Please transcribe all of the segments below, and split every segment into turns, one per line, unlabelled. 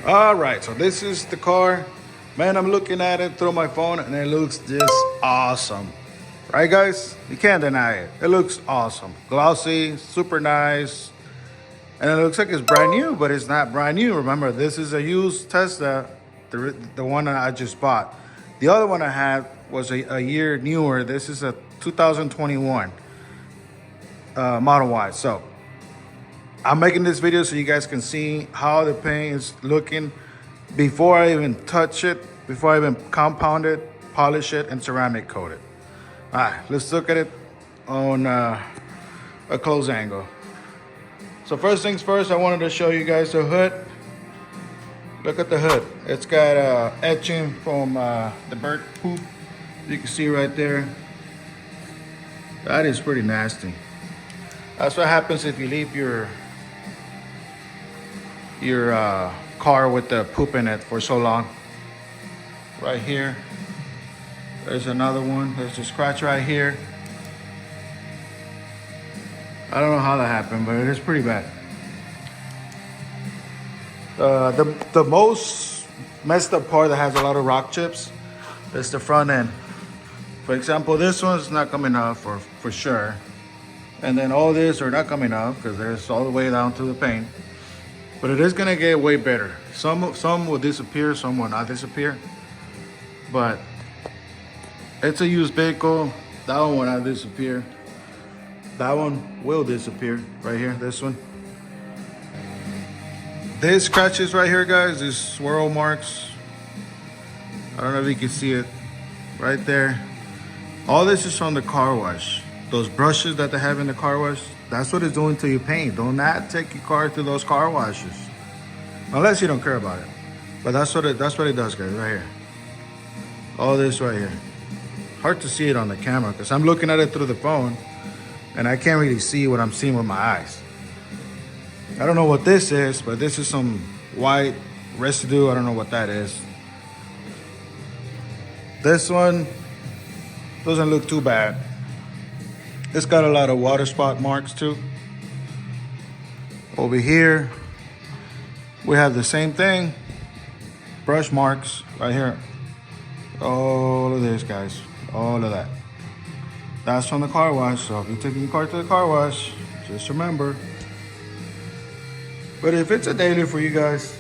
All right, so this is the car. Man, I'm looking at it through my phone and it looks just awesome. Right, guys? You can't deny it. It looks awesome. Glossy, super nice. And it looks like it's brand new, but it's not brand new. Remember, this is a used Tesla, the one that I just bought. The other one I had was a year newer. This is a 2021 Model Y. So I'm making this video so you guys can see how the paint is looking before I even touch it, before I even compound it, polish it, and ceramic coat it. All right, let's look at it on a close angle. So first things first, I wanted to show you guys the hood. Look at the hood. It's got etching from the bird poop. You can see right there. That is pretty nasty. That's what happens if you leave your car with the poop in it for so long. Right here. There's another one. There's a scratch right here. I don't know how that happened, but it is pretty bad. The most messed up part that has a lot of rock chips is the front end. For example, this one's not coming off for sure. And then all this are not coming off because there's all the way down to the paint. But it is gonna get way better. Some will disappear, some will not disappear. But it's a used vehicle. That one will not disappear. That one will disappear right here, this one. These scratches right here, guys, these swirl marks. I don't know if you can see it right there. All this is from the car wash. Those brushes that they have in the car wash, that's what it's doing to your paint. Do not take your car to those car washes. Unless you don't care about it. But that's what it does, guys, right here. All this right here. Hard to see it on the camera because I'm looking at it through the phone and I can't really see what I'm seeing with my eyes. I don't know what this is, but this is some white residue. I don't know what that is. This one doesn't look too bad. It's got a lot of water spot marks too. Over here, we have the same thing. Brush marks right here. All of this, guys. All of that. That's from the car wash. So if you're taking your car to the car wash, just remember. But if it's a daily for you guys,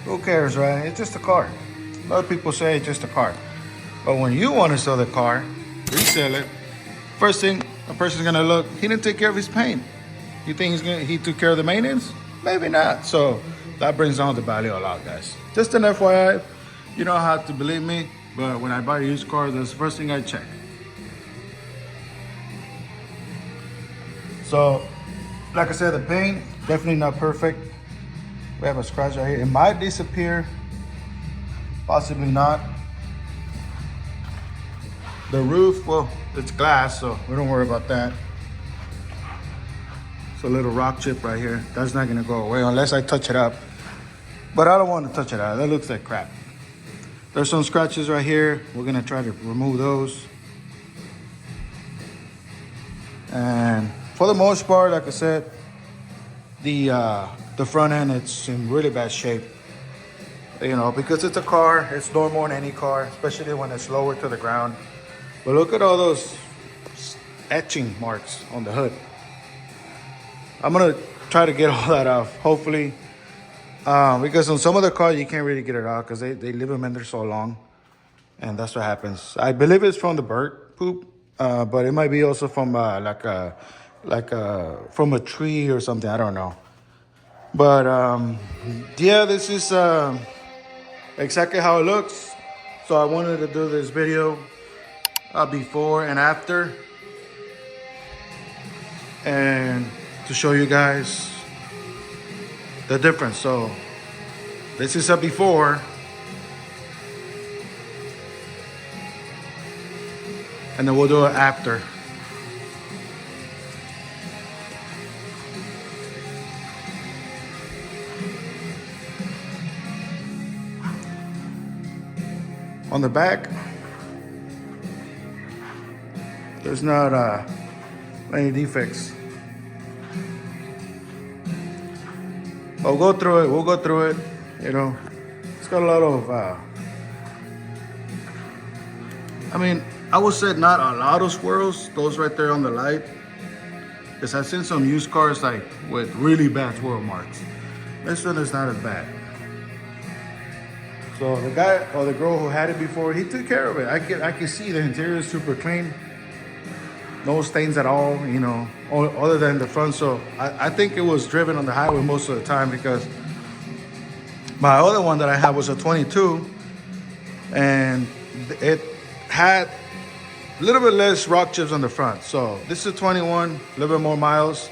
who cares, right? It's just a car. A lot of people say it's just a car. But when you want to sell the car, resell it, first thing a person's gonna look, he didn't take care of his paint. You think he took care of the maintenance? Maybe not. So that brings down the value a lot, guys. Just an FYI, you don't have to believe me, but when I buy a used car, that's the first thing I check. So, like I said, the paint, definitely not perfect. We have a scratch right here. It might disappear, possibly not. The roof, well, it's glass, so we don't worry about that. It's a little rock chip right here. That's not gonna go away unless I touch it up. But I don't want to touch it out. That looks like crap. There's some scratches right here. We're gonna try to remove those. And for the most part, like I said, the front end, it's in really bad shape. You know, because it's a car, it's normal in any car, especially when it's lower to the ground. But look at all those etching marks on the hood. I'm gonna try to get all that off, hopefully. Because on some of the cars, you can't really get it out because they leave them in there so long. And that's what happens. I believe it's from the bird poop, but it might be also from from a tree or something, I don't know. But yeah, this is exactly how it looks. So I wanted to do this video before and after, and to show you guys the difference. So this is a before, and then we'll do it after. On the back, there's not any defects. We'll go through it. You know, it's got a lot of, I mean, I would say not a lot of swirls, those right there on the light. Because I've seen some used cars like with really bad swirl marks. This one is not as bad. So the guy or the girl who had it before, he took care of it. I can see the interior is super clean. No stains at all, you know, other than the front. So I think it was driven on the highway most of the time, because my other one that I had was a 22 and it had a little bit less rock chips on the front. So this is a 21, a little bit more miles.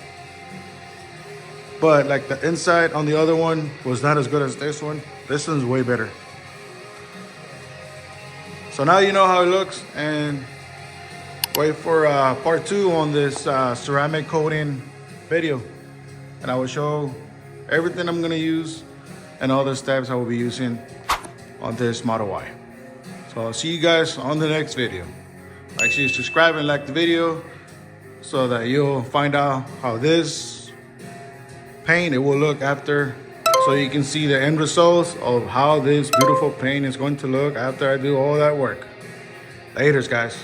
But like the inside on the other one was not as good as this one. This one's way better. So now you know how it looks, and wait for part 2 on this ceramic coating video. And I will show everything I'm gonna use and all the steps I will be using on this Model Y. So I'll see you guys on the next video. Make sure you subscribe and like the video so that you'll find out how this paint it will look after, so you can see the end results of how this beautiful paint is going to look after I do all that work. Laters, guys.